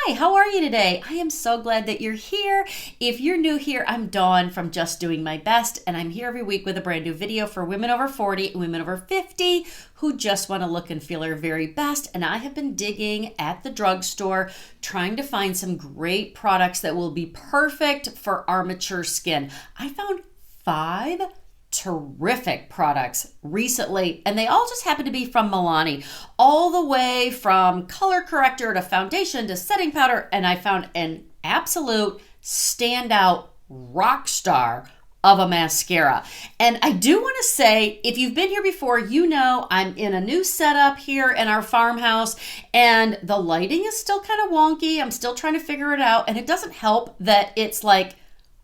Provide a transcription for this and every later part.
Hi, how are you today? I am so glad that you're here. If you're new here, I'm Dawn from Just Doing My Best, and I'm here every week with a brand new video for women over 40 and women over 50 who just want to look and feel their very best. And I have been digging at the drugstore, trying to find some great products that will be perfect for our mature skin. I found 5 terrific products recently, and they all just happen to be from Milani, all the way from color corrector to foundation to setting powder, and I found an absolute standout rock star of a mascara. And I do want to say, if you've been here before, you know I'm in a new setup here in our farmhouse, and the lighting is still kind of wonky. I'm still trying to figure it out, and it doesn't help that it's like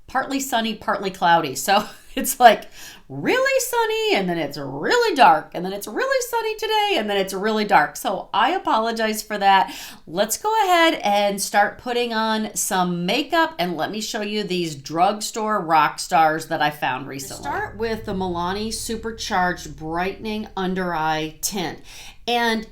partly sunny, partly cloudy. So it's like really sunny, and then it's really dark, and then it's really sunny today, and then it's really dark. So I apologize for that. Let's go ahead and start putting on some makeup, and let me show you these drugstore rock stars that I found recently. Start with the Milani Supercharged Brightening Under Eye Tint. And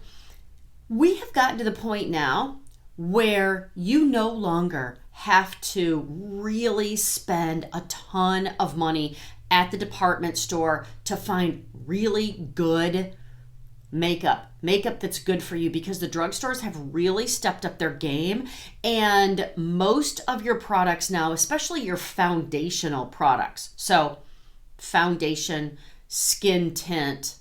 we have gotten to the point now where you no longer have to really spend a ton of money at the department store to find really good makeup that's good for you, because the drugstores have really stepped up their game, and most of your products now, especially your foundational products, so foundation, skin tint,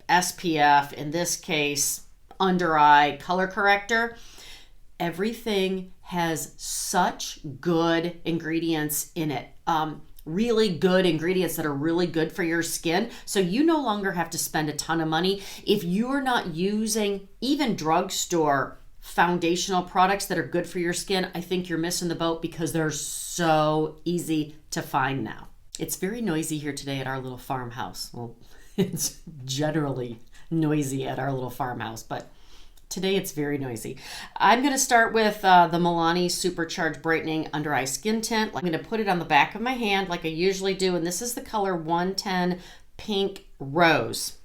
SPF, in this case under eye color corrector, everything has such good ingredients in it. Really good ingredients that are really good for your skin. So you no longer have to spend a ton of money. If you're not using even drugstore foundational products that are good for your skin, I think you're missing the boat, because they're so easy to find now. It's very noisy here today at our little farmhouse. Well, it's generally noisy at our little farmhouse, but today it's very noisy. I'm going to start with the Milani Supercharged Brightening Under Eye Skin Tint. I'm going to put it on the back of my hand like I usually do, and this is the color 110 Pink Rose.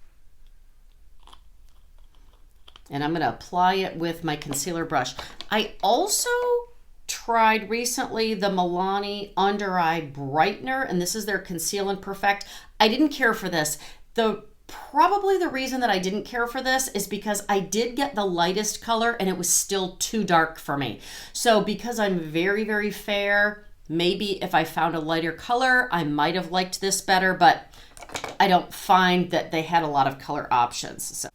And I'm going to apply it with my concealer brush. I also tried recently the Milani Under Eye Brightener, and this is their Conceal and Perfect. I didn't care for this. Probably the reason that I didn't care for this is because I did get the lightest color and it was still too dark for me. So because I'm very, very fair, maybe if I found a lighter color, I might have liked this better, but I don't find that they had a lot of color options. So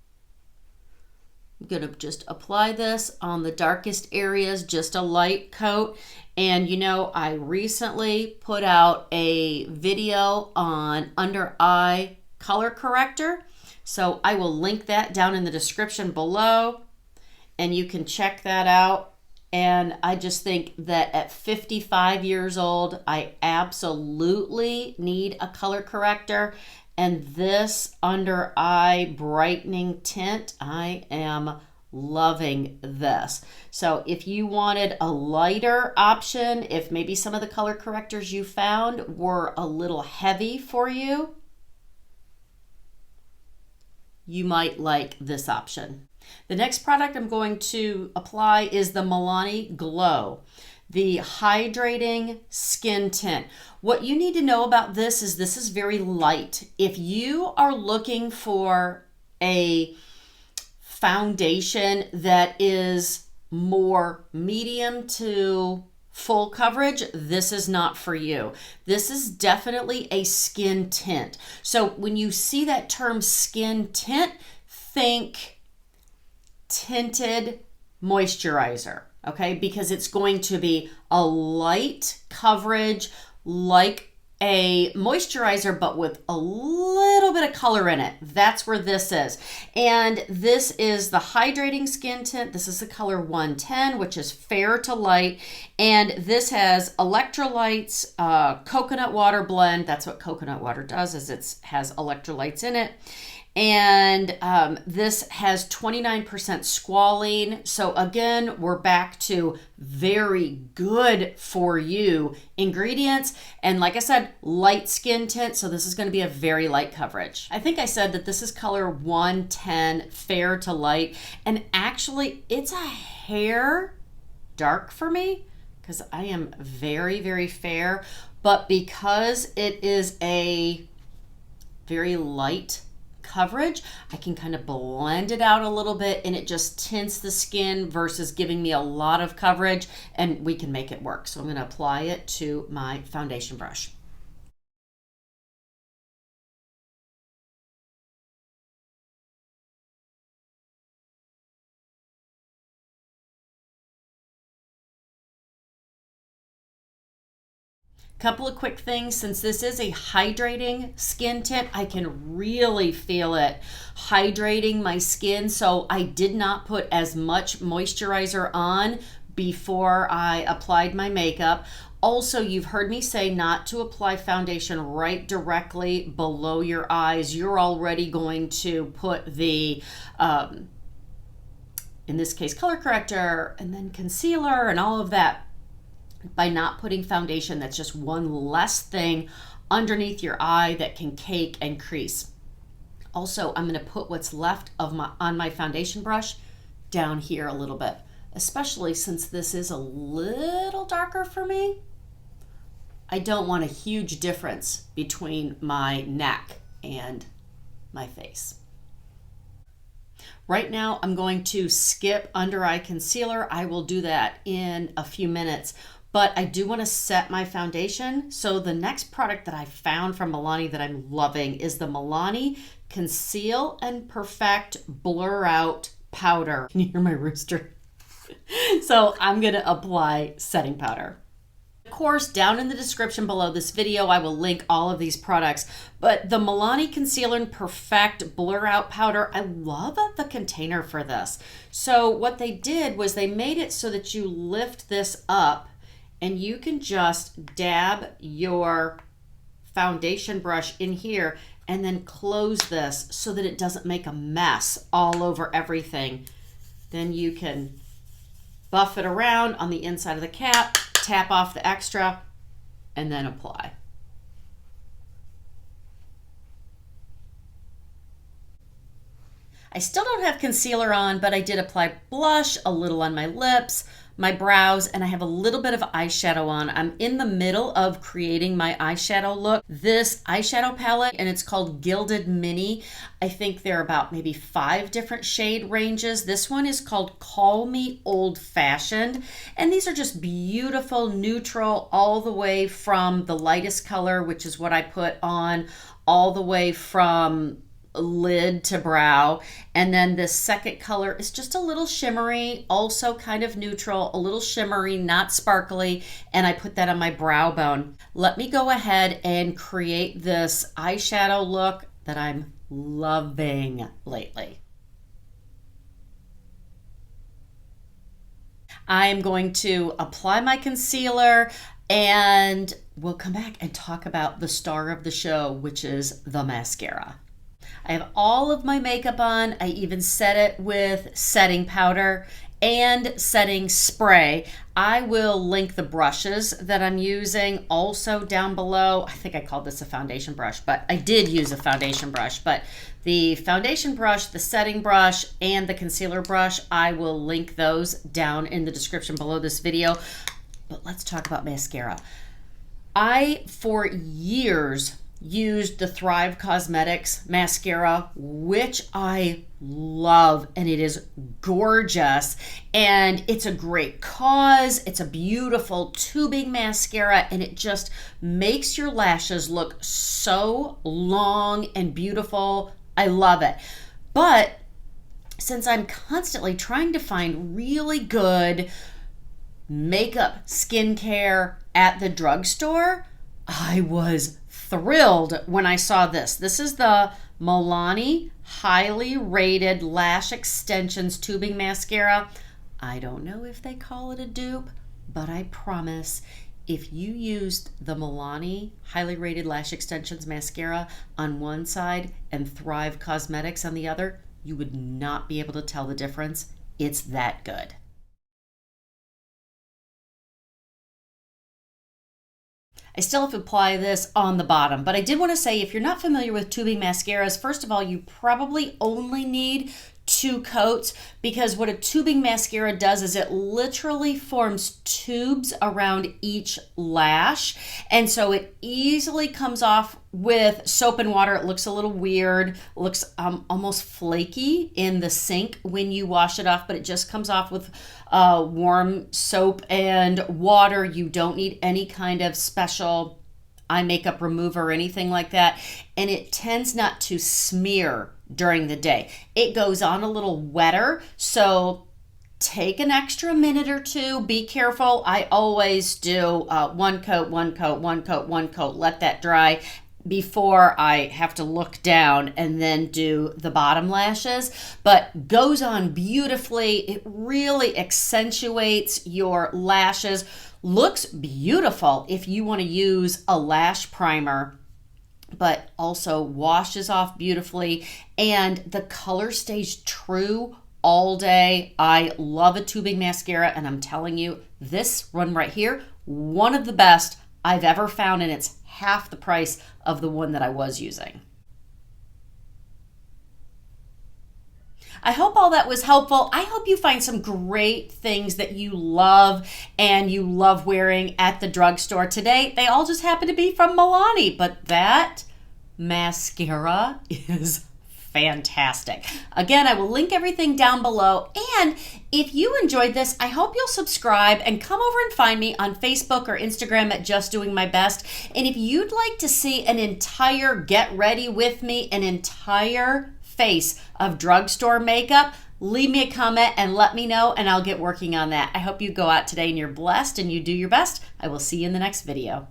I'm gonna just apply this on the darkest areas, just a light coat. And you know, I recently put out a video on under eye color corrector, so I will link that down in the description below, and you can check that out. And I just think that at 55 years old, I absolutely need a color corrector, and this under eye brightening tint, I am loving this. So if you wanted a lighter option, if maybe some of the color correctors you found were a little heavy for you, you might like this option. The next product I'm going to apply is the Milani Glow, the Hydrating Skin Tint. What you need to know about this is very light. If you are looking for a foundation that is more medium to full coverage, this is not for you. This is definitely a skin tint. So when you see that term skin tint, think tinted moisturizer, okay? Because it's going to be a light coverage, like a moisturizer, but with a little bit of color in it. That's where this is. And this is the Hydrating Skin Tint. This is the color 110, which is fair to light. And this has electrolytes, coconut water blend. That's what coconut water does, is it has electrolytes in it. And this has 29% squalene. So again, we're back to very good for you ingredients. And like I said, light skin tint. So this is going to be a very light coverage. I think I said that this is color 110, fair to light. And actually, it's a hair dark for me because I am very, very fair, but because it is a very light coverage, I can kind of blend it out a little bit and it just tints the skin versus giving me a lot of coverage, and we can make it work. So I'm going to apply it to my foundation brush. Couple of quick things. Since this is a hydrating skin tint, I can really feel it hydrating my skin. So I did not put as much moisturizer on before I applied my makeup. Also, you've heard me say not to apply foundation right directly below your eyes. You're already going to put the in this case color corrector and then concealer and all of that. By not putting foundation, that's just one less thing underneath your eye that can cake and crease. Also, I'm going to put what's left of on my foundation brush down here a little bit, especially since this is a little darker for me. I don't want a huge difference between my neck and my face. Right now, I'm going to skip under eye concealer. I will do that in a few minutes. But I do want to set my foundation. So the next product that I found from Milani that I'm loving is the Milani Conceal and Perfect Blur Out Powder. Can you hear my rooster? So I'm going to apply setting powder. Of course, down in the description below this video, I will link all of these products. But the Milani Conceal and Perfect Blur Out Powder, I love the container for this. So what they did was they made it so that you lift this up and you can just dab your foundation brush in here and then close this so that it doesn't make a mess all over everything. Then you can buff it around on the inside of the cap, tap off the extra, and then apply. I still don't have concealer on, but I did apply blush, a little on my lips, my brows, and I have a little bit of eyeshadow on. I'm in the middle of creating my eyeshadow look. This eyeshadow palette, and it's called Gilded Mini. I think there are about maybe 5 different shade ranges. This one is called Call Me Old Fashioned, and these are just beautiful, neutral, all the way from the lightest color, which is what I put on, all the way from lid to brow, and then this second color is just a little shimmery, also kind of neutral, a little shimmery, not sparkly, and I put that on my brow bone. Let me go ahead and create this eyeshadow look that I'm loving lately. I am going to apply my concealer and we'll come back and talk about the star of the show, which is the mascara. I have all of my makeup on. I even set it with setting powder and setting spray. I will link the brushes that I'm using also down below. I think I called this a foundation brush, but I did use a foundation brush. But the foundation brush, the setting brush, and the concealer brush, I will link those down in the description below this video. But let's talk about mascara. I, for years, used the Thrive Cosmetics mascara, which I love, and it is gorgeous, and it's a great cause. It's a beautiful tubing mascara, and it just makes your lashes look so long and beautiful. I love it. But since I'm constantly trying to find really good makeup, skincare at the drugstore, I was thrilled when I saw this. This is the Milani Highly Rated Lash Extensions Tubing Mascara. I don't know if they call it a dupe, but I promise if you used the Milani Highly Rated Lash Extensions Mascara on one side and Thrive Cosmetics on the other, you would not be able to tell the difference. It's that good. I still have to apply this on the bottom, but I did want to say if you're not familiar with tubing mascaras, first of all, you probably only need 2 coats, because what a tubing mascara does is it literally forms tubes around each lash, and so it easily comes off with soap and water. It looks a little weird, looks almost flaky in the sink when you wash it off, but it just comes off with warm soap and water. You don't need any kind of special eye makeup remover or anything like that, and it tends not to smear during the day. It goes on a little wetter, so take an extra minute or two. Be careful. I always do 1 coat, 1 coat, 1 coat, 1 coat, let that dry before I have to look down and then do the bottom lashes, but goes on beautifully. It really accentuates your lashes. Looks beautiful if you want to use a lash primer, but also washes off beautifully, and the color stays true all day. I love a tubing mascara, and I'm telling you, this one right here, one of the best I've ever found, and it's half the price of the one that I was using. I hope all that was helpful. I hope you find some great things that you love and you love wearing at the drugstore today. They all just happen to be from Milani, but that mascara is fantastic. Again, I will link everything down below. And if you enjoyed this, I hope you'll subscribe and come over and find me on Facebook or Instagram at Just Doing My Best. And if you'd like to see an entire get ready with me, an entire face of drugstore makeup, leave me a comment and let me know, and I'll get working on that. I hope you go out today and you're blessed and you do your best. I will see you in the next video.